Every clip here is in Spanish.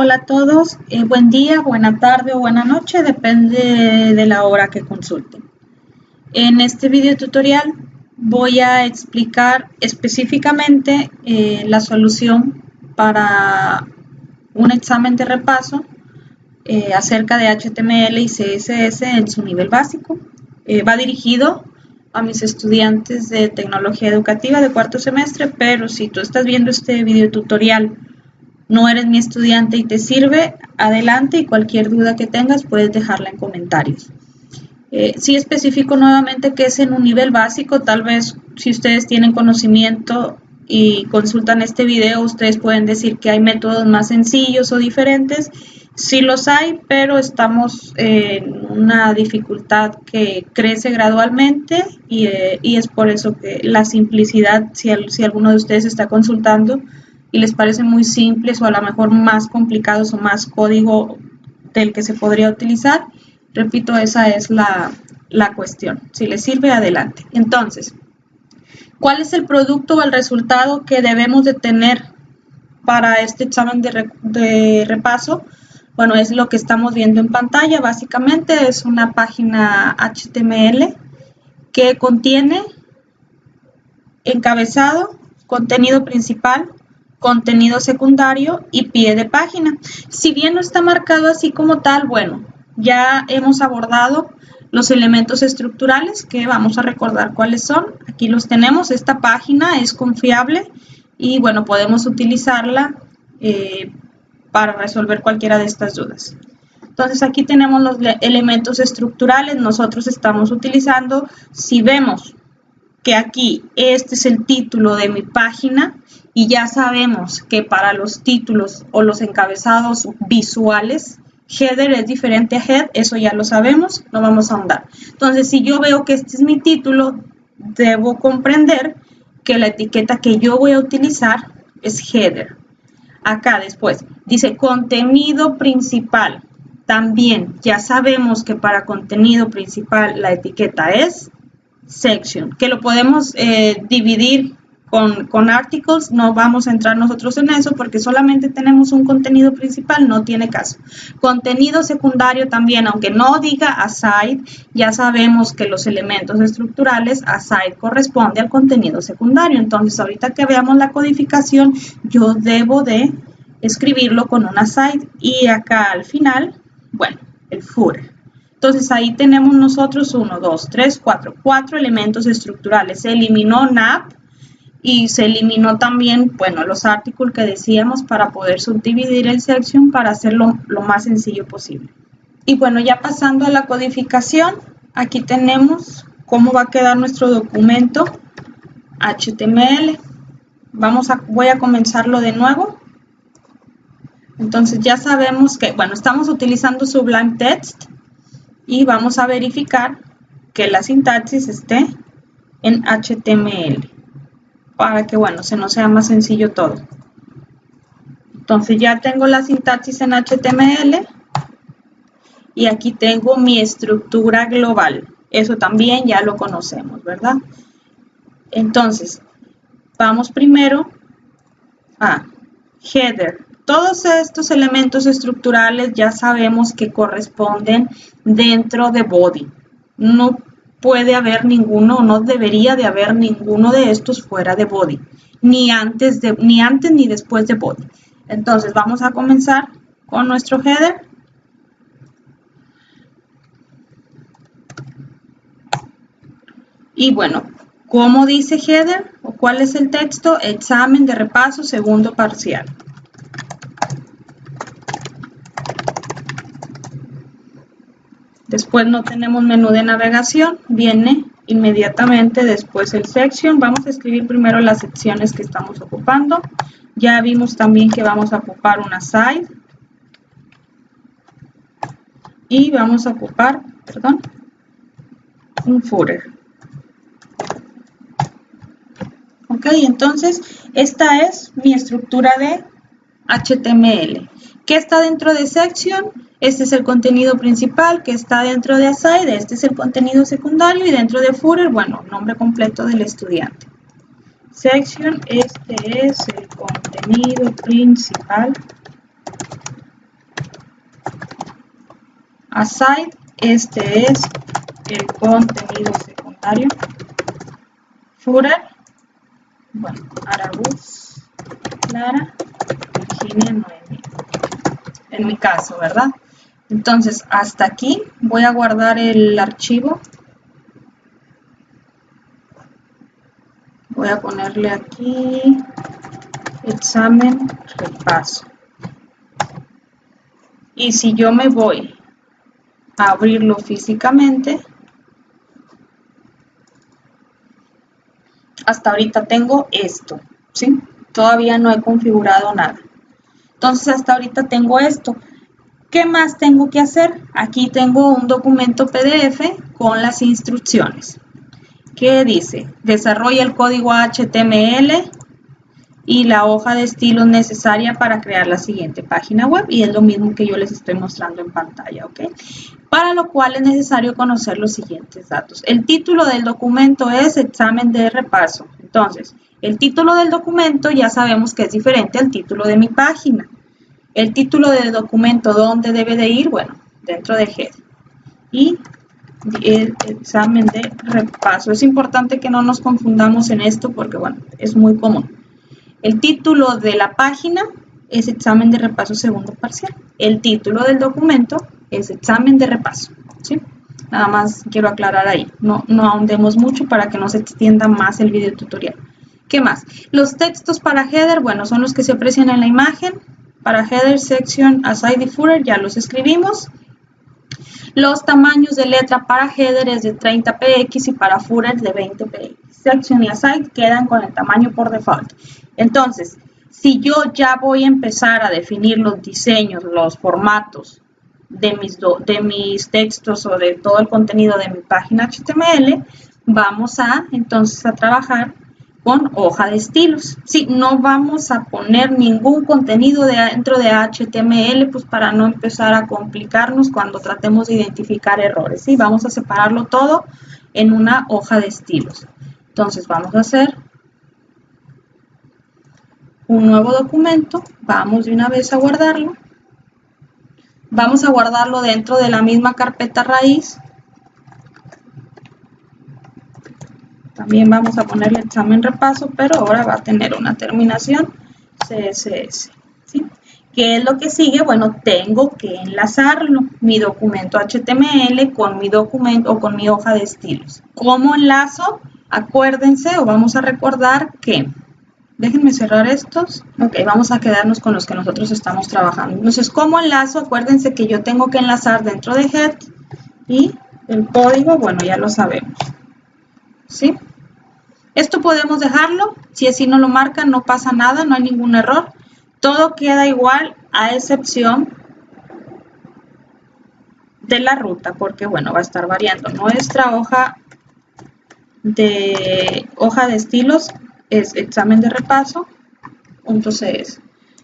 Hola a todos, buen día, buena tarde o buena noche, depende de la hora que consulten. En este video tutorial voy a explicar específicamente la solución para un examen de repaso acerca de HTML y CSS en su nivel básico. Va dirigido a mis estudiantes de tecnología educativa de cuarto semestre, pero si tú estás viendo este video tutorial, no eres mi estudiante y te sirve, adelante, y cualquier duda que tengas puedes dejarla en comentarios. Sí especifico nuevamente que es en un nivel básico. Tal vez si ustedes tienen conocimiento y consultan este video, ustedes pueden decir que hay métodos más sencillos o diferentes. Sí los hay, pero estamos en una dificultad que crece gradualmente y es por eso que la simplicidad, si alguno de ustedes está consultando y les parece muy simples o a lo mejor más complicados o más código del que se podría utilizar, repito, esa es la cuestión. Si les sirve, adelante. Entonces, ¿cuál es el producto o el resultado que debemos de tener para este examen de repaso? Bueno, es lo que estamos viendo en pantalla. Básicamente es una página HTML que contiene encabezado, contenido principal, contenido secundario y pie de página. Si bien no está marcado así como tal, bueno, ya hemos abordado los elementos estructurales que vamos a recordar cuáles son. Aquí los tenemos. Esta página es confiable y bueno, podemos utilizarla para resolver cualquiera de estas dudas. Entonces aquí tenemos los elementos estructurales. Nosotros estamos utilizando, si vemos que aquí este es el título de mi página y ya sabemos que para los títulos o los encabezados visuales, header es diferente a head, eso ya lo sabemos, no vamos a ahondar. Entonces, si yo veo que este es mi título, debo comprender que la etiqueta que yo voy a utilizar es header. Acá después dice contenido principal. También ya sabemos que para contenido principal la etiqueta es section, que lo podemos dividir con articles. No vamos a entrar nosotros en eso porque solamente tenemos un contenido principal, no tiene caso. Contenido secundario también, aunque no diga aside, ya sabemos que los elementos estructurales aside corresponde al contenido secundario. Entonces, ahorita que veamos la codificación, yo debo de escribirlo con un aside y acá al final, bueno, el footer. Entonces, ahí tenemos nosotros 1, 2, 3, 4 elementos estructurales. Se eliminó nav y se eliminó también, bueno, los artículos que decíamos para poder subdividir el section para hacerlo lo más sencillo posible. Y bueno, ya pasando a la codificación, aquí tenemos cómo va a quedar nuestro documento HTML. Voy a comenzarlo de nuevo. Entonces, ya sabemos que, bueno, estamos utilizando Sublime Text. Y vamos a verificar que la sintaxis esté en HTML para que, bueno, se nos sea más sencillo todo. Entonces ya tengo la sintaxis en HTML y aquí tengo mi estructura global. Eso también ya lo conocemos, ¿verdad? Entonces, vamos primero a header. Todos estos elementos estructurales ya sabemos que corresponden dentro de body. No puede haber ninguno, no debería de haber ninguno de estos fuera de body, ni antes ni después de body. Entonces vamos a comenzar con nuestro header. Y bueno, ¿cómo dice header? ¿O cuál es el texto? Examen de repaso, segundo parcial. Después no tenemos menú de navegación, viene inmediatamente después el section. Vamos a escribir primero las secciones que estamos ocupando. Ya vimos también que vamos a ocupar una side y vamos a ocupar, un footer. Ok, entonces esta es mi estructura de HTML. ¿Qué está dentro de section? Este es el contenido principal que está dentro de aside, este es el contenido secundario y dentro de footer, bueno, nombre completo del estudiante. Section, este es el contenido principal aside, este es el contenido secundario, footer, bueno, Arabuz, Clara, Virginia, Noemí, en mi caso, ¿verdad? Entonces, hasta aquí voy a guardar el archivo. Voy a ponerle aquí examen repaso. Y si yo me voy a abrirlo físicamente, hasta ahorita tengo esto, ¿sí? Todavía no he configurado nada. Entonces, hasta ahorita tengo esto. ¿Qué más tengo que hacer? Aquí tengo un documento PDF con las instrucciones. ¿Qué dice? Desarrolla el código HTML y la hoja de estilos necesaria para crear la siguiente página web. Y es lo mismo que yo les estoy mostrando en pantalla, ¿ok? Para lo cual es necesario conocer los siguientes datos. El título del documento es examen de repaso. Entonces, el título del documento ya sabemos que es diferente al título de mi página. El título del documento, ¿dónde debe de ir? Bueno, dentro de Head. Y el examen de repaso. Es importante que no nos confundamos en esto porque, bueno, es muy común. El título de la página es examen de repaso segundo parcial. El título del documento es examen de repaso, ¿sí? Nada más quiero aclarar ahí. No ahondemos mucho para que no se extienda más el video tutorial. ¿Qué más? Los textos para header, bueno, son los que se aprecian en la imagen. Para header, section, aside y footer ya los escribimos. Los tamaños de letra para header es de 30 px y para footer de 20 px. Section y aside quedan con el tamaño por default. Entonces, si yo ya voy a empezar a definir los diseños, los formatos de mis textos o de todo el contenido de mi página HTML, vamos entonces a trabajar con hoja de estilos. Sí, no vamos a poner ningún contenido dentro de HTML, pues para no empezar a complicarnos cuando tratemos de identificar errores. Sí, vamos a separarlo todo en una hoja de estilos. Entonces vamos a hacer un nuevo documento. Vamos de una vez a guardarlo. Vamos a guardarlo dentro de la misma carpeta raíz. También vamos a ponerle examen repaso, pero ahora va a tener una terminación CSS, ¿sí? ¿Qué es lo que sigue? Bueno, tengo que enlazarlo, mi documento HTML con mi documento o con mi hoja de estilos. ¿Cómo enlazo? Acuérdense o vamos a recordar que, déjenme cerrar estos. Ok, vamos a quedarnos con los que nosotros estamos trabajando. Entonces, ¿cómo enlazo? Acuérdense que yo tengo que enlazar dentro de Head y el código, bueno, ya lo sabemos. ¿Sí? Esto podemos dejarlo, si así no lo marcan no pasa nada, no hay ningún error, todo queda igual a excepción de la ruta, porque bueno, va a estar variando. Nuestra hoja de estilos es examen de repaso, .cs.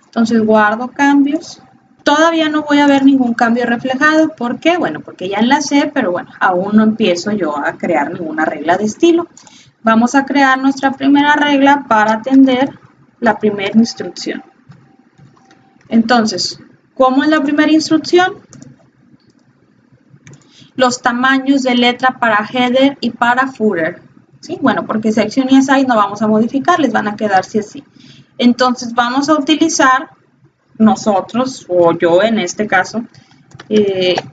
Entonces guardo cambios. Todavía no voy a ver ningún cambio reflejado. ¿Por qué? Bueno, porque ya enlacé, pero bueno, aún no empiezo yo a crear ninguna regla de estilo. Vamos a crear nuestra primera regla para atender la primera instrucción. Entonces, ¿cómo es la primera instrucción? Los tamaños de letra para header y para footer. ¿Sí? Bueno, porque section y aside no vamos a modificar, les van a quedarse así. Entonces, vamos a utilizar nosotros, o yo en este caso,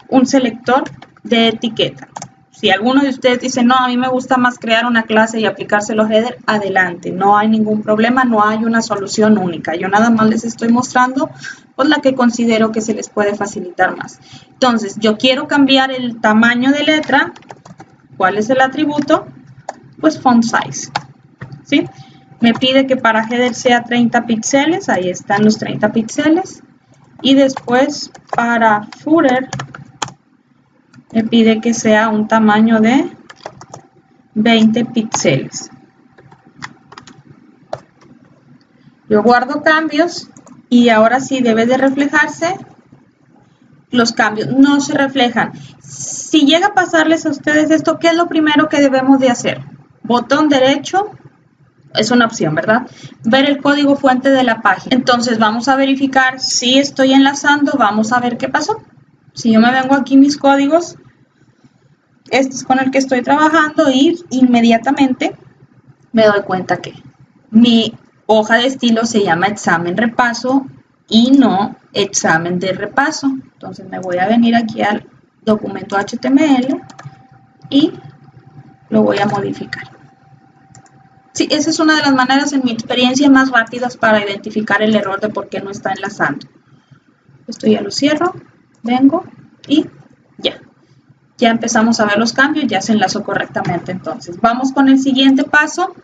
un selector de etiqueta. Si alguno de ustedes dice, no, a mí me gusta más crear una clase y aplicárselo a header, adelante, no hay ningún problema, no hay una solución única. Yo nada más les estoy mostrando pues, la que considero que se les puede facilitar más. Entonces, yo quiero cambiar el tamaño de letra. ¿Cuál es el atributo? Pues font size, ¿sí? Me pide que para header sea 30 píxeles, ahí están los 30 píxeles. Y después para footer me pide que sea un tamaño de 20 píxeles. Yo guardo cambios y ahora sí debe de reflejarse. Los cambios no se reflejan. Si llega a pasarles a ustedes esto, ¿qué es lo primero que debemos de hacer? Botón derecho. Es una opción, ¿verdad? Ver el código fuente de la página. Entonces vamos a verificar si estoy enlazando. Vamos a ver qué pasó. Si yo me vengo aquí mis códigos, este es con el que estoy trabajando y inmediatamente me doy cuenta que mi hoja de estilo se llama examen repaso y no examen de repaso. Entonces me voy a venir aquí al documento HTML y lo voy a modificar. Sí, esa es una de las maneras en mi experiencia más rápidas para identificar el error de por qué no está enlazando. Esto ya lo cierro, vengo y ya. Ya empezamos a ver los cambios, ya se enlazó correctamente. Entonces, vamos con el siguiente paso.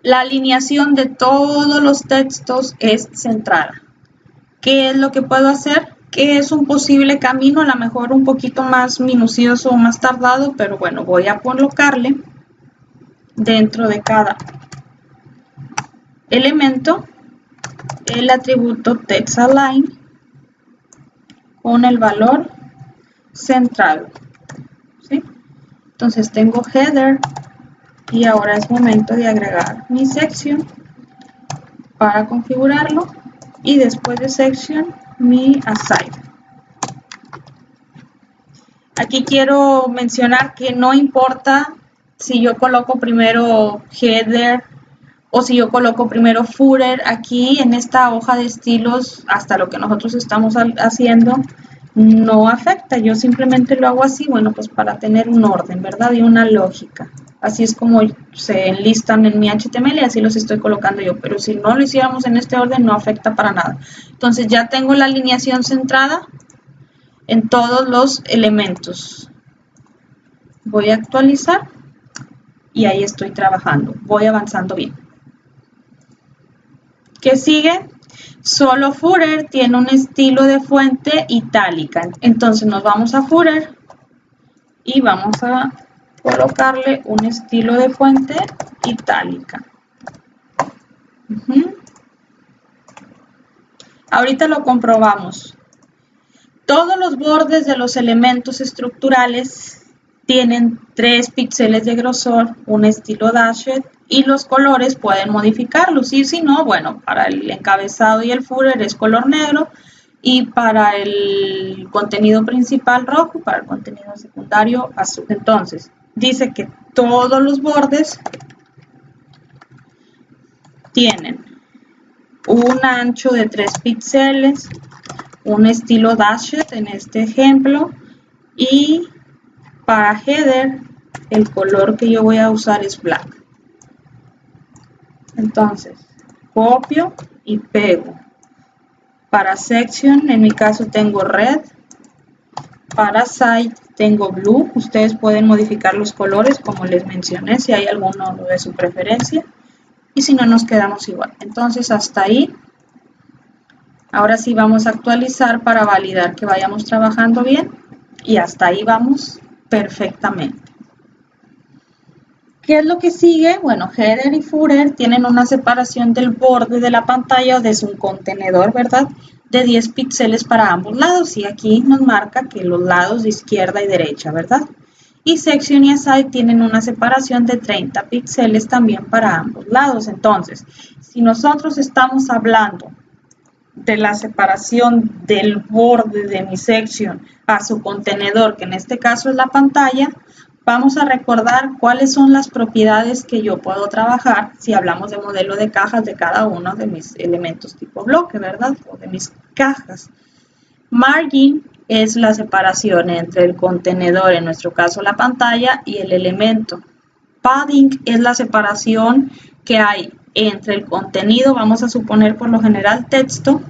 La alineación de todos los textos es centrada. ¿Qué es lo que puedo hacer? Que es un posible camino, a lo mejor un poquito más minucioso o más tardado, pero bueno, voy a colocarle dentro de cada elemento el atributo textAlign con el valor centrado, ¿sí? Entonces tengo header y ahora es momento de agregar mi section para configurarlo y después de section mi aside. Aquí quiero mencionar que no importa si yo coloco primero header o si yo coloco primero footer. Aquí en esta hoja de estilos, hasta lo que nosotros estamos haciendo no afecta. Yo simplemente lo hago así, bueno, pues para tener un orden, ¿verdad? Y una lógica. Así es como se enlistan en mi HTML y así los estoy colocando yo. Pero si no lo hiciéramos en este orden, no afecta para nada. Entonces ya tengo la alineación centrada en todos los elementos. Voy a actualizar y ahí estoy trabajando. Voy avanzando bien. ¿Qué sigue? Solo footer tiene un estilo de fuente itálica. Entonces nos vamos a footer y vamos a colocarle un estilo de fuente itálica. Ahorita lo comprobamos. Todos los bordes de los elementos estructurales tienen 3 píxeles de grosor, un estilo dashed y los colores pueden modificarlos. Y si no, bueno, para el encabezado y el footer es color negro y para el contenido principal rojo, para el contenido secundario azul. Entonces, dice que todos los bordes tienen un ancho de 3 píxeles, un estilo dashed en este ejemplo y para header el color que yo voy a usar es black. Entonces copio y pego. Para section en mi caso tengo red, para site tengo blue. Ustedes pueden modificar los colores como les mencioné si hay alguno de su preferencia y si no nos quedamos igual. Entonces hasta ahí. Ahora sí vamos a actualizar para validar que vayamos trabajando bien y hasta ahí vamos perfectamente. ¿Qué es lo que sigue? Bueno, header y footer tienen una separación del borde de la pantalla o de su contenedor, ¿verdad? De 10 píxeles para ambos lados y aquí nos marca que los lados de izquierda y derecha, ¿verdad? Y section y aside tienen una separación de 30 píxeles también para ambos lados. Entonces, si nosotros estamos hablando de la separación del borde de mi section a su contenedor, que en este caso es la pantalla, vamos a recordar cuáles son las propiedades que yo puedo trabajar si hablamos de modelo de cajas de cada uno de mis elementos tipo bloque, ¿verdad? O de mis cajas. Margin es la separación entre el contenedor, en nuestro caso la pantalla, y el elemento. Padding es la separación que hay entre el contenido, vamos a suponer por lo general texto,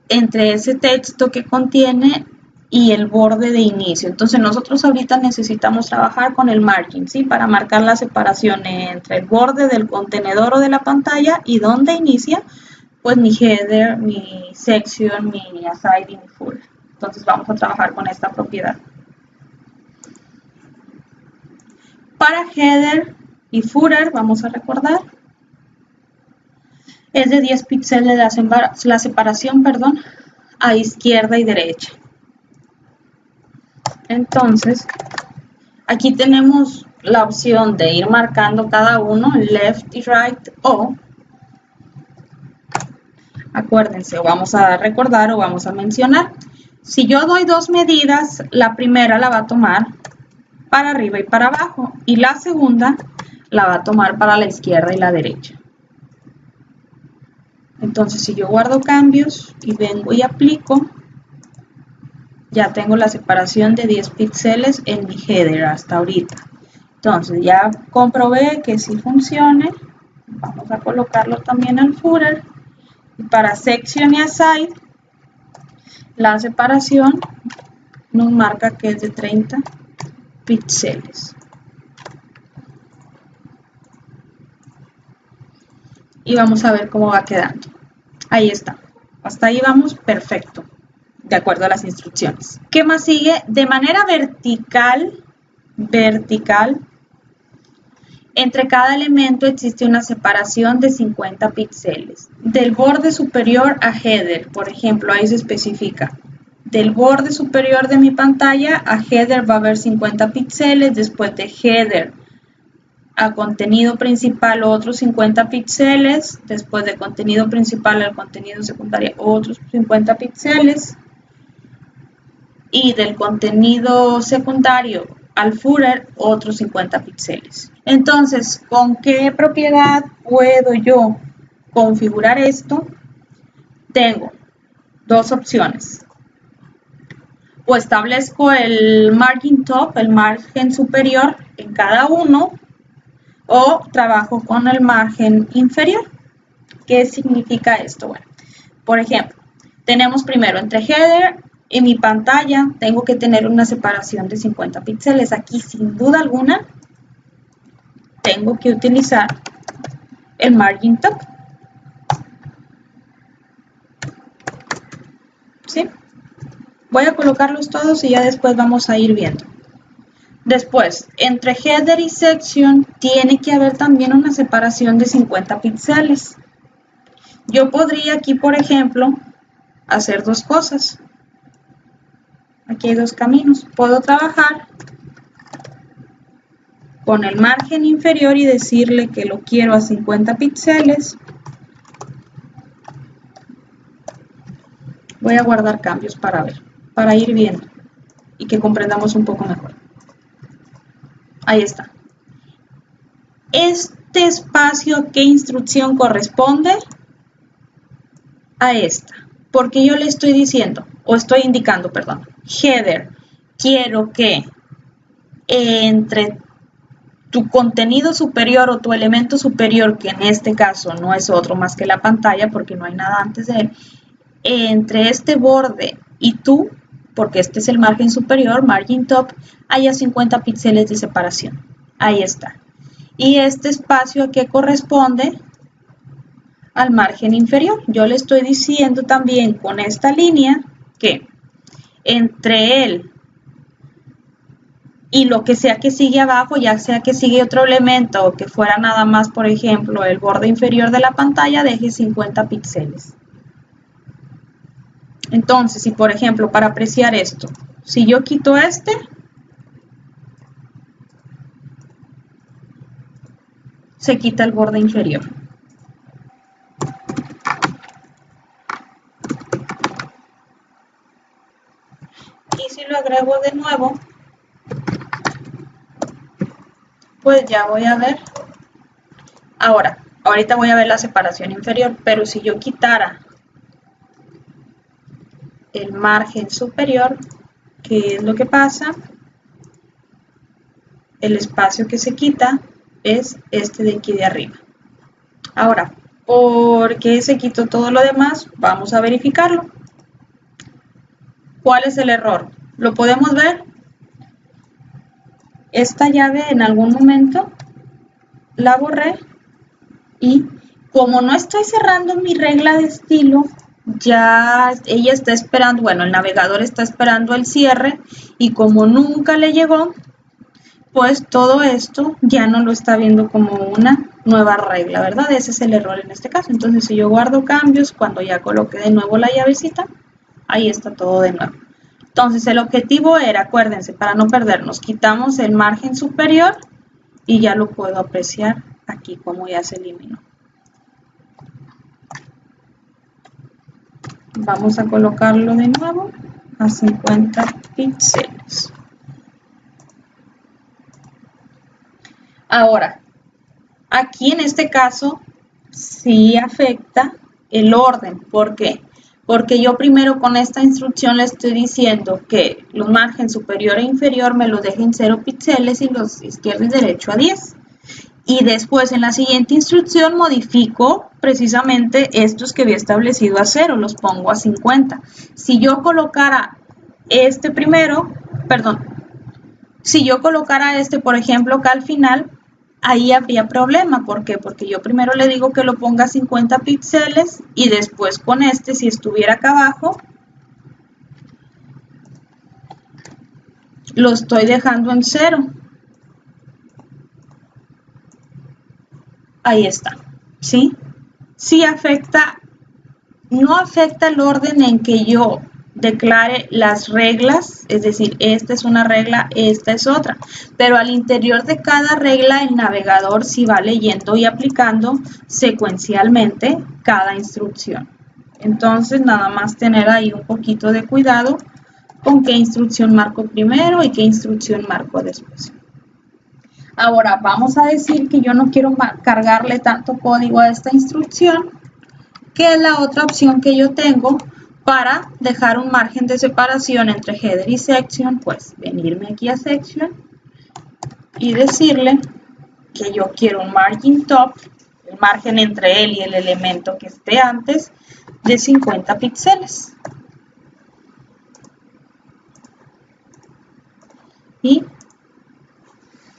entre ese texto que contiene y el borde de inicio. Entonces nosotros ahorita necesitamos trabajar con el margin, ¿sí? Para marcar la separación entre el borde del contenedor o de la pantalla y donde inicia, pues mi header, mi section, mi aside y mi footer. Entonces vamos a trabajar con esta propiedad. Para header y footer, vamos a recordar, es de 10 píxeles la separación, a izquierda y derecha. Entonces, aquí tenemos la opción de ir marcando cada uno, left y right, o, acuérdense, o vamos a recordar o vamos a mencionar, Si yo doy dos medidas, la primera la va a tomar para arriba y para abajo y la segunda la va a tomar para la izquierda y la derecha. Entonces, si yo guardo cambios y vengo y aplico, ya tengo la separación de 10 píxeles en mi header hasta ahorita. Entonces, ya comprobé que sí funcione. Vamos a colocarlo también al footer. Y para section y aside, la separación nos marca que es de 30 píxeles. Y vamos a ver cómo va quedando. Ahí está. Hasta ahí vamos perfecto, de acuerdo a las instrucciones. ¿Qué más sigue? De manera vertical, entre cada elemento existe una separación de 50 píxeles. Del borde superior a header, por ejemplo, ahí se especifica. Del borde superior de mi pantalla a header va a haber 50 píxeles, después de header a contenido principal otros 50 píxeles, después de contenido principal al contenido secundario otros 50 píxeles y del contenido secundario al footer otros 50 píxeles. Entonces, ¿con qué propiedad puedo yo configurar esto? Tengo dos opciones. O establezco el margin top, el margen superior en cada uno, o trabajo con el margen inferior. ¿Qué significa esto? Bueno, por ejemplo, tenemos primero entre header y mi pantalla, tengo que tener una separación de 50 píxeles. Aquí, sin duda alguna, tengo que utilizar el margin top. ¿Sí? Voy a colocarlos todos y ya después vamos a ir viendo. Después, entre header y section tiene que haber también una separación de 50 píxeles. Yo podría aquí, por ejemplo, hacer dos cosas. Aquí hay dos caminos. Puedo trabajar con el margen inferior y decirle que lo quiero a 50 píxeles. Voy a guardar cambios para ver, para ir viendo y que comprendamos un poco mejor. Ahí está. Este espacio, ¿qué instrucción corresponde? A esta. Porque yo le estoy diciendo, o estoy indicando, perdón, header, quiero que entre tu contenido superior o tu elemento superior, que en este caso no es otro más que la pantalla porque no hay nada antes de él, entre este borde y tú, porque este es el margen superior, margin top, haya 50 píxeles de separación. Ahí está. Y este espacio a qué corresponde al margen inferior. Yo le estoy diciendo también con esta línea que entre él y lo que sea que sigue abajo, ya sea que sigue otro elemento o que fuera nada más, por ejemplo, el borde inferior de la pantalla, deje 50 píxeles. Entonces, si por ejemplo, para apreciar esto, si yo quito este, se quita el borde inferior. Y si lo agrego de nuevo, pues ya voy a ver. Ahorita voy a ver la separación inferior, pero si yo quitara el margen superior, ¿qué es lo que pasa? El espacio que se quita es este de aquí de arriba. Ahora, ¿por qué se quitó todo lo demás? Vamos a verificarlo. ¿Cuál es el error? ¿Lo podemos ver? Esta llave en algún momento la borré y como no estoy cerrando mi regla de estilo, ya ella está esperando, bueno, el navegador está esperando el cierre y como nunca le llegó, pues todo esto ya no lo está viendo como una nueva regla, ¿verdad? Ese es el error en este caso. Entonces, si yo guardo cambios, cuando ya coloque de nuevo la llavecita, ahí está todo de nuevo. Entonces, el objetivo era, acuérdense, para no perdernos, quitamos el margen superior y ya lo puedo apreciar aquí como ya se eliminó. Vamos a colocarlo de nuevo. a 50 píxeles. Ahora, aquí en este caso sí afecta el orden. ¿Por qué? Porque yo primero con esta instrucción le estoy diciendo que los margen superior e inferior me los dejen 0 píxeles y los izquierdo y derecho a 10. Y después en la siguiente instrucción modifico precisamente estos que había establecido a 0, los pongo a 50. Si yo colocara este primero, perdón, si yo colocara este, por ejemplo, acá al final, ahí habría problema. ¿Por qué? Porque yo primero le digo que lo ponga a 50 píxeles y después con este, si estuviera acá abajo, lo estoy dejando en 0. Ahí está, ¿sí? Sí afecta, no afecta el orden en que yo declare las reglas, es decir, esta es una regla, esta es otra, pero al interior de cada regla el navegador sí va leyendo y aplicando secuencialmente cada instrucción. Entonces nada más tener ahí un poquito de cuidado con qué instrucción marco primero y qué instrucción marco después. Ahora vamos a decir que yo no quiero cargarle tanto código a esta instrucción, que es la otra opción que yo tengo para dejar un margen de separación entre header y section. Pues venirme aquí a section y decirle que yo quiero un margin top, el margen entre él y el elemento que esté antes, de 50 píxeles. Y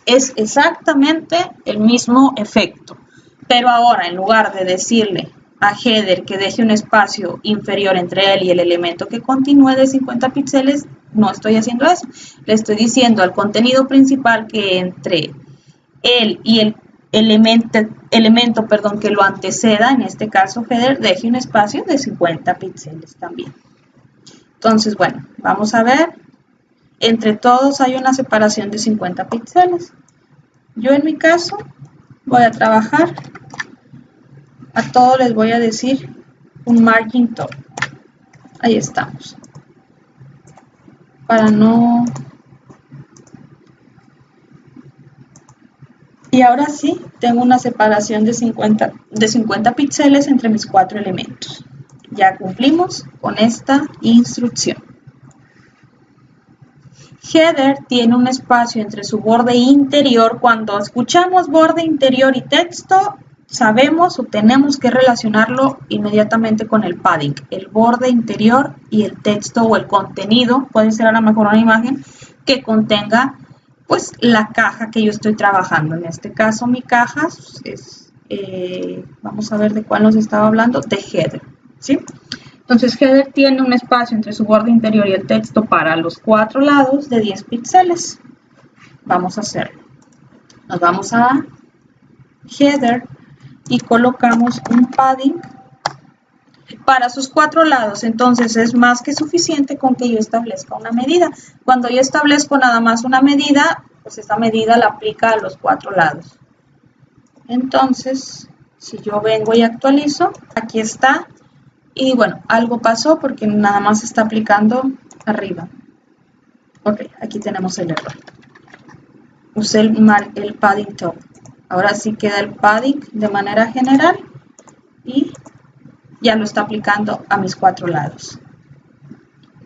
es exactamente el mismo efecto, pero ahora en lugar de decirle a header que deje un espacio inferior entre él y el elemento que continúe de 50 píxeles, no estoy haciendo eso. Le estoy diciendo al contenido principal que entre él y el elemento que lo anteceda, en este caso header, deje un espacio de 50 píxeles también. Entonces, bueno, vamos a ver. Entre todos hay una separación de 50 píxeles. Yo en mi caso voy a trabajar, a todos les voy a decir un margin top. Ahí estamos. Para no... Y ahora sí, tengo una separación de 50 píxeles entre mis 4 elementos. Ya cumplimos con esta instrucción. Header tiene un espacio entre su borde interior. Cuando escuchamos borde interior y texto, sabemos o tenemos que relacionarlo inmediatamente con el padding. El borde interior y el texto o el contenido, puede ser a lo mejor una imagen que contenga pues la caja que yo estoy trabajando. En este caso mi caja es, vamos a ver de cuál nos estaba hablando, de header, ¿sí? Entonces header tiene un espacio entre su borde interior y el texto para los 4 lados de 10 píxeles. Vamos a hacerlo. Nos vamos a header y colocamos un padding para sus 4 lados. Entonces es más que suficiente con que yo establezca una medida. Cuando yo establezco nada más una medida, pues esa medida la aplica a los 4 lados. Entonces, si yo vengo y actualizo, aquí está. Y bueno, algo pasó porque nada más se está aplicando arriba. Ok, aquí tenemos el error. Usé el padding top. Ahora sí queda el padding de manera general y ya lo está aplicando a mis 4 lados.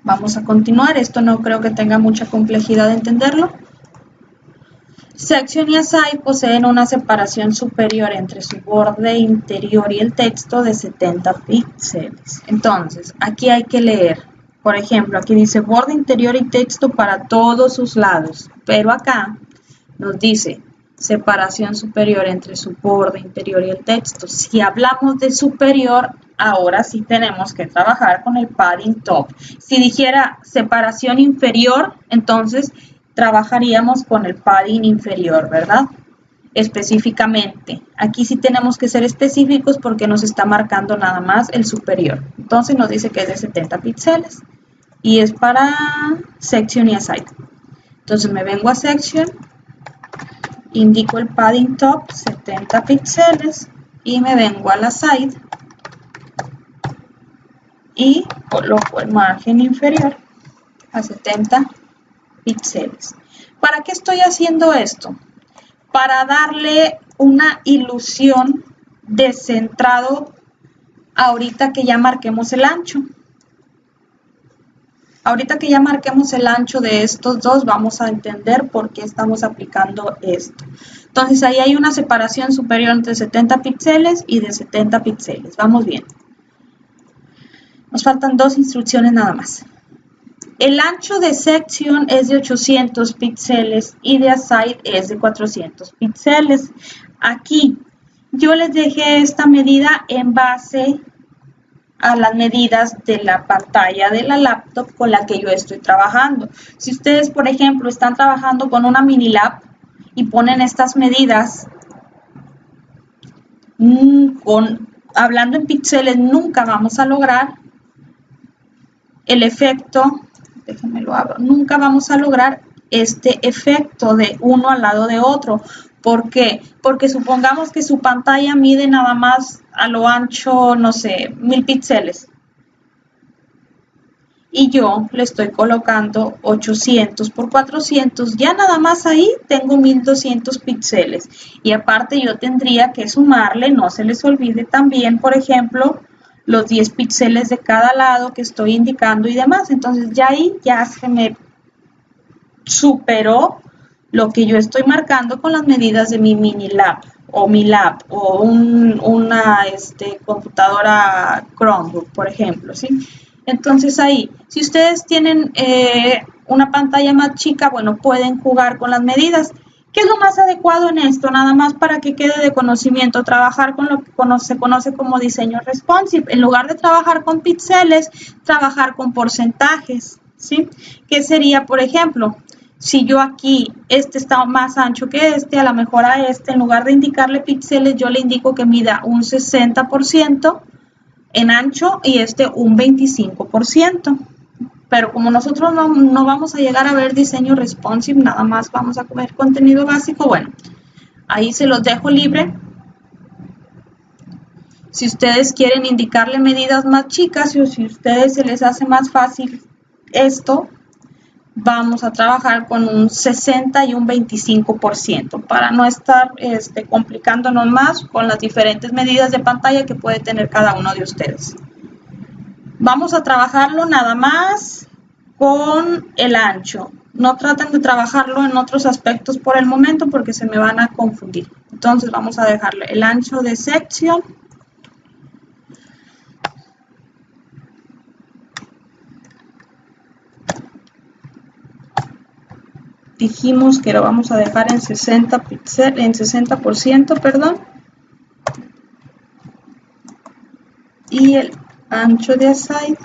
Vamos a continuar. Esto no creo que tenga mucha complejidad de entenderlo. Section y aside poseen una separación superior entre su borde interior y el texto de 70 píxeles. Entonces, aquí hay que leer. Por ejemplo, aquí dice borde interior y texto para todos sus lados. Pero acá nos dice separación superior entre su borde interior y el texto. Si hablamos de superior, ahora sí tenemos que trabajar con el padding top. Si dijera separación inferior, entonces trabajaríamos con el padding inferior, ¿verdad? Específicamente. Aquí sí tenemos que ser específicos porque nos está marcando nada más el superior. Entonces nos dice que es de 70 píxeles y es para section y aside. Entonces me vengo a section, indico el padding top 70 píxeles y me vengo a la side y coloco el margen inferior a 70 píxeles. ¿Para qué estoy haciendo esto? Para darle una ilusión de centrado ahorita que ya marquemos el ancho. Ahorita que ya marquemos el ancho de estos dos, vamos a entender por qué estamos aplicando esto. Entonces, ahí hay una separación superior entre 70 píxeles y de 70 píxeles. Vamos bien. Nos faltan dos instrucciones nada más. El ancho de sección es de 800 píxeles y de aside es de 400 píxeles. Aquí yo les dejé esta medida en base a las medidas de la pantalla de la laptop con la que yo estoy trabajando. Si ustedes, por ejemplo, están trabajando con una mini lap y ponen estas medidas, hablando en píxeles, nunca vamos a lograr el efecto, déjenme lo abro, nunca vamos a lograr este efecto de uno al lado de otro. ¿Por qué? Porque supongamos que su pantalla mide nada más a lo ancho, no sé, 1000 píxeles. Y yo le estoy colocando 800 por 400. Ya nada más ahí tengo 1200 píxeles. Y aparte yo tendría que sumarle, no se les olvide también, por ejemplo, los 10 píxeles de cada lado que estoy indicando y demás. Entonces ya ahí ya se me superó lo que yo estoy marcando con las medidas de mi mini lab o mi lab o una computadora Chromebook, por ejemplo, ¿sí? Entonces ahí, si ustedes tienen una pantalla más chica, bueno, pueden jugar con las medidas. ¿Qué es lo más adecuado en esto? Nada más para que quede de conocimiento, trabajar con lo que se conoce como diseño responsive. En lugar de trabajar con píxeles, trabajar con porcentajes, ¿sí? ¿Qué sería, por ejemplo? Si yo aquí, este está más ancho que este, a lo mejor a este, en lugar de indicarle píxeles, yo le indico que mida un 60% en ancho y este un 25%. Pero como nosotros no vamos a llegar a ver diseño responsive, nada más vamos a ver contenido básico, bueno, ahí se los dejo libre. Si ustedes quieren indicarle medidas más chicas o si a ustedes se les hace más fácil esto, vamos a trabajar con un 60 y un 25% para no estar complicándonos más con las diferentes medidas de pantalla que puede tener cada uno de ustedes. Vamos a trabajarlo nada más con el ancho. No traten de trabajarlo en otros aspectos por el momento porque se me van a confundir. Entonces vamos a dejarle el ancho de sección. Dijimos que lo vamos a dejar en 60%, perdón. Y el ancho de aside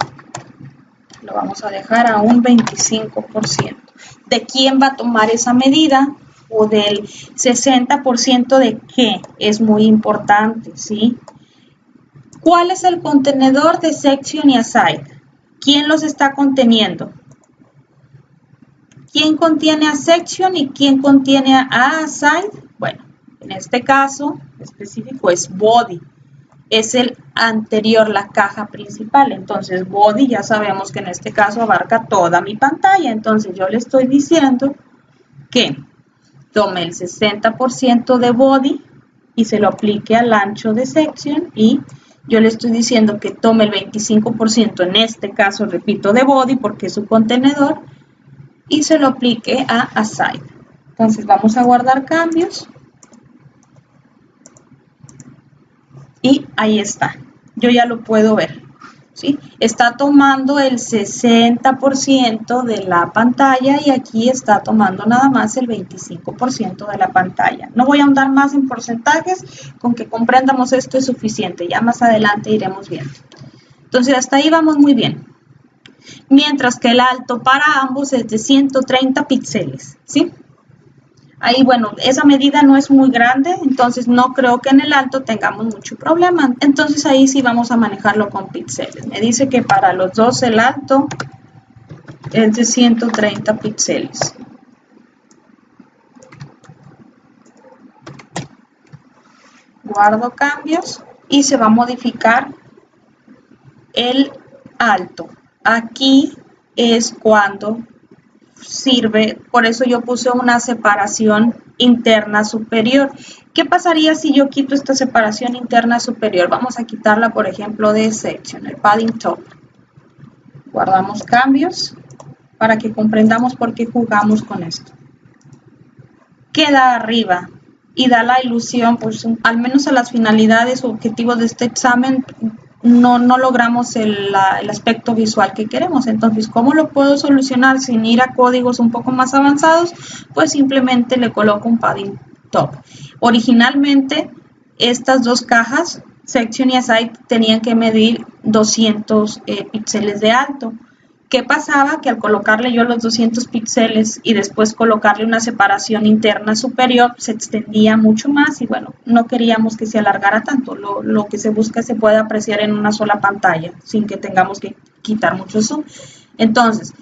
lo vamos a dejar a un 25%. ¿De quién va a tomar esa medida? O del 60% de qué, es muy importante, ¿sí? ¿Cuál es el contenedor de section y aside? ¿Quién los está conteniendo? ¿Quién contiene a section y quién contiene a aside? Bueno, en este caso específico es body. Es el anterior, la caja principal. Entonces, body ya sabemos que en este caso abarca toda mi pantalla. Entonces, yo le estoy diciendo que tome el 60% de body y se lo aplique al ancho de section y yo le estoy diciendo que tome el 25%, en este caso, repito, de body porque es su contenedor y se lo aplique a aside. Entonces, vamos a guardar cambios. Y ahí está, yo ya lo puedo ver, ¿sí? Está tomando el 60% de la pantalla y aquí está tomando nada más el 25% de la pantalla. No voy a ahondar más en porcentajes, con que comprendamos esto es suficiente, ya más adelante iremos viendo. Entonces hasta ahí vamos muy bien. Mientras que el alto para ambos es de 130 píxeles, ¿sí? Ahí, bueno, esa medida no es muy grande, entonces no creo que en el alto tengamos mucho problema. Entonces ahí sí vamos a manejarlo con píxeles. Me dice que para los dos el alto es de 130 píxeles. Guardo cambios y se va a modificar el alto. Aquí es cuando sirve, por eso yo puse una separación interna superior. ¿Qué pasaría si yo quito esta separación interna superior? Vamos a quitarla, por ejemplo, de section, el padding top. Guardamos cambios para que comprendamos por qué jugamos con esto. Queda arriba y da la ilusión, pues al menos a las finalidades o objetivos de este examen, no logramos el aspecto visual que queremos. Entonces, ¿cómo lo puedo solucionar sin ir a códigos un poco más avanzados? Pues simplemente le coloco un padding top. Originalmente, estas dos cajas, section y aside, tenían que medir 200 píxeles de alto. ¿Qué pasaba? Que al colocarle yo los 200 píxeles y después colocarle una separación interna superior, se extendía mucho más y bueno, no queríamos que se alargara tanto. Lo que se busca se puede apreciar en una sola pantalla sin que tengamos que quitar mucho zoom. Entonces,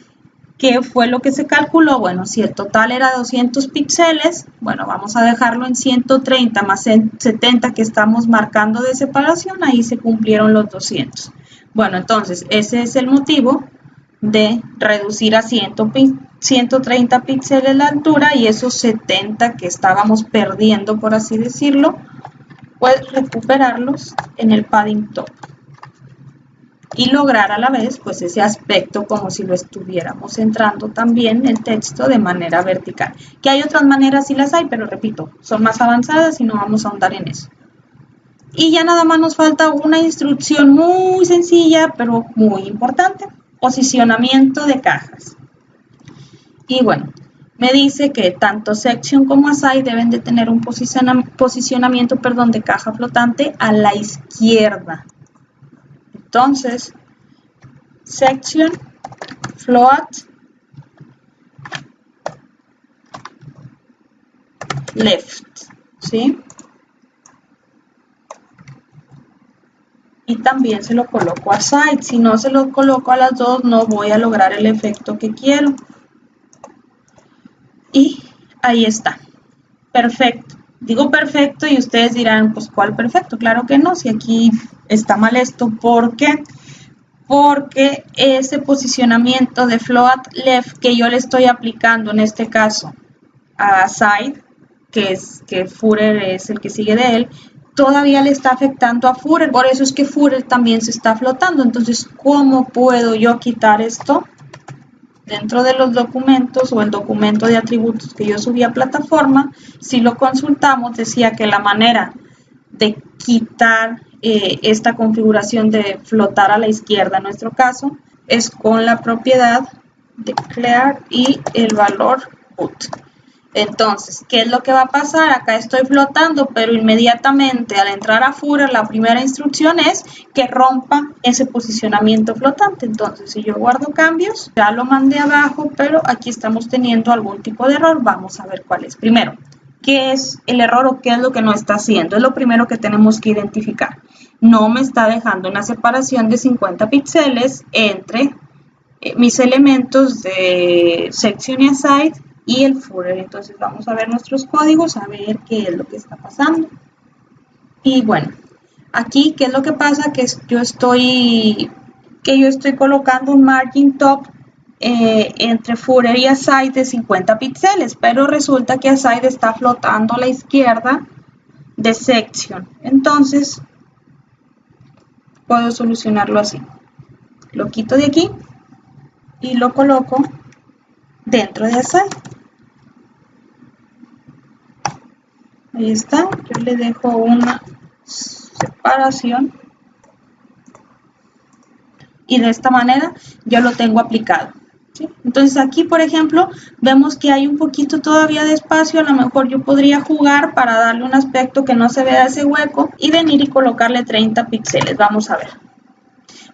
¿qué fue lo que se calculó? Bueno, si el total era 200 píxeles, bueno, vamos a dejarlo en 130 más 70 que estamos marcando de separación, ahí se cumplieron los 200. Bueno, entonces, ese es el motivo de reducir a 130 píxeles la altura y esos 70 que estábamos perdiendo, por así decirlo, pues recuperarlos en el padding top y lograr a la vez pues ese aspecto como si lo estuviéramos centrando también el texto de manera vertical. Que hay otras maneras, sí las hay, pero repito, son más avanzadas y no vamos a ahondar en eso. Y ya nada más nos falta una instrucción muy sencilla, pero muy importante. Posicionamiento de cajas. Y bueno, me dice que tanto section como aside deben de tener un posicionamiento de caja flotante a la izquierda. Entonces, section float left, ¿sí? Y también se lo coloco a side. Si no se lo coloco a las dos, no voy a lograr el efecto que quiero. Y ahí está. Perfecto. Digo perfecto y ustedes dirán, pues ¿cuál perfecto? Claro que no, si aquí está mal esto. ¿Por qué? Porque ese posicionamiento de float left que yo le estoy aplicando en este caso a side, que Führer es el que sigue de él, todavía le está afectando a Führer, por eso es que Führer también se está flotando. Entonces, ¿cómo puedo yo quitar esto? Dentro de los documentos o el documento de atributos que yo subí a plataforma, si lo consultamos, decía que la manera de quitar esta configuración de flotar a la izquierda, en nuestro caso, es con la propiedad declare y el valor put. Entonces, ¿qué es lo que va a pasar? Acá estoy flotando, pero inmediatamente al entrar a Führer, la primera instrucción es que rompa ese posicionamiento flotante. Entonces, si yo guardo cambios, ya lo mandé abajo, pero aquí estamos teniendo algún tipo de error. Vamos a ver cuál es. Primero, ¿qué es el error o qué es lo que no está haciendo? Es lo primero que tenemos que identificar. No me está dejando una separación de 50 píxeles entre mis elementos de section y aside y el Führer. Entonces vamos a ver nuestros códigos, a ver qué es lo que está pasando. Y bueno, aquí qué es lo que pasa, que yo estoy colocando un margin top entre Führer y aside de 50 píxeles, pero resulta que aside está flotando a la izquierda de section. Entonces puedo solucionarlo así. Lo quito de aquí y lo coloco dentro de aside. Ahí está, yo le dejo una separación y de esta manera ya lo tengo aplicado, ¿sí? Entonces aquí, por ejemplo, vemos que hay un poquito todavía de espacio. A lo mejor yo podría jugar para darle un aspecto que no se vea ese hueco y venir y colocarle 30 píxeles. Vamos a ver.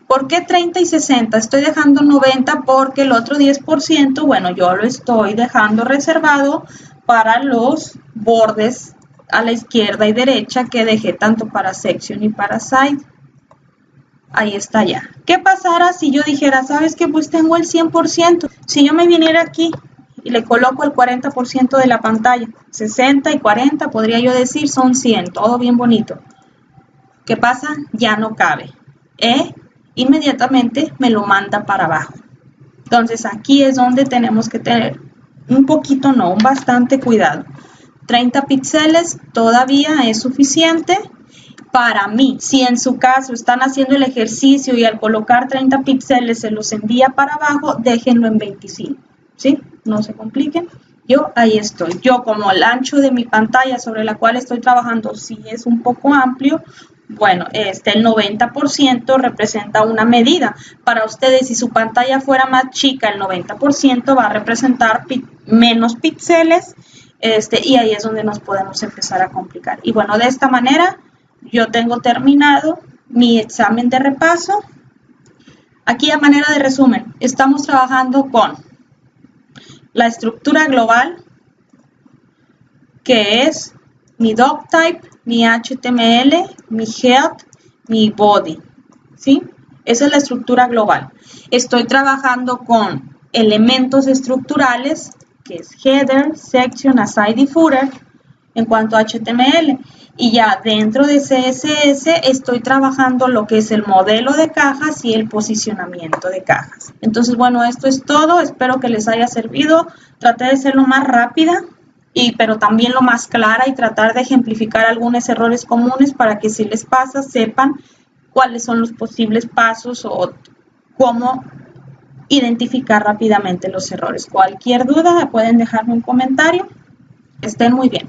¿Por qué 30 y 60? Estoy dejando 90 porque el otro 10%, bueno, yo lo estoy dejando reservado para los bordes a la izquierda y derecha que dejé tanto para section y para side. Ahí está ya. ¿Qué pasará si yo dijera, sabes qué? Pues tengo el 100%. Si yo me viniera aquí y le coloco el 40% de la pantalla, 60 y 40 podría yo decir son 100, todo bien bonito. ¿Qué pasa? Ya no cabe. Inmediatamente me lo manda para abajo. Entonces aquí es donde tenemos que tener un poquito, no, un bastante cuidado. 30 píxeles todavía es suficiente para mí. Si en su caso están haciendo el ejercicio y al colocar 30 píxeles se los envía para abajo, déjenlo en 25, ¿sí? No se compliquen. Yo ahí estoy. Yo como el ancho de mi pantalla sobre la cual estoy trabajando sí es un poco amplio, bueno, el 90% representa una medida. Para ustedes, si su pantalla fuera más chica, el 90% va a representar menos píxeles, y ahí es donde nos podemos empezar a complicar. Y bueno, de esta manera yo tengo terminado mi examen de repaso. Aquí a manera de resumen, estamos trabajando con la estructura global, que es mi doctype, mi HTML, mi head, mi body, ¿sí? Esa es la estructura global. Estoy trabajando con elementos estructurales, que es header, section, aside y footer, en cuanto a HTML. Y ya dentro de CSS estoy trabajando lo que es el modelo de cajas y el posicionamiento de cajas. Entonces, bueno, esto es todo. Espero que les haya servido. Traté de ser lo más rápida, pero también lo más clara, y tratar de ejemplificar algunos errores comunes para que si les pasa sepan cuáles son los posibles pasos o cómo identificar rápidamente los errores. Cualquier duda pueden dejarme un comentario. Estén muy bien.